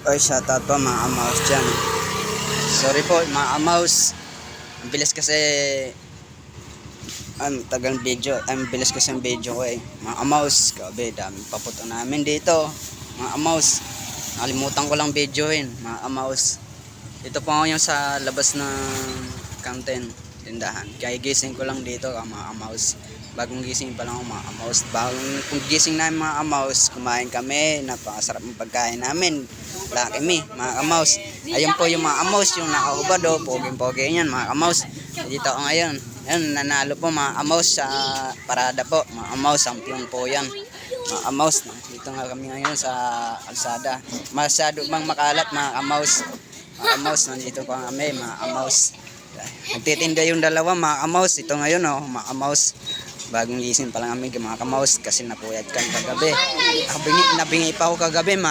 Oy, shoutout po mga amaws dyan. Sorry po mga amaws. Ang bilis kasi tagal video. Ang bilis kasi ang video ko eh. Mga amaws, grabe, daming paputo namin dito. Mga amaws, nakalimutan ko lang videoin. Mga amaws. Dito po ako yung sa labas ng kantin, tindahan. Kaya gising ko lang dito mga amaws. Bagong gising pa lang ako mga amaws. Kung gising namin mga amaws, kumain kami. Napakasarap ng pagkain namin. Laki mi, mga amaws. Ayun po yung mga amaws, yung nakahubad o, poging-pogi yan mga amaws. Dito ako ngayon. Ayun, nanalo po mga amaws sa parada po. Mga amaws, champion po yan. Mga amaws, dito nga kami ngayon sa kalsada. Masyado bang makalat mga amaws. Mga amaws, nandito pa kami mga amaws. Nagtitinda yung dalawa mga amaws. Ito ngayon oh, mga amaws. Bagong gising pa lang kami mga amaws kasi napuyat kan kagabi. Nabingi pa ako kagabi mga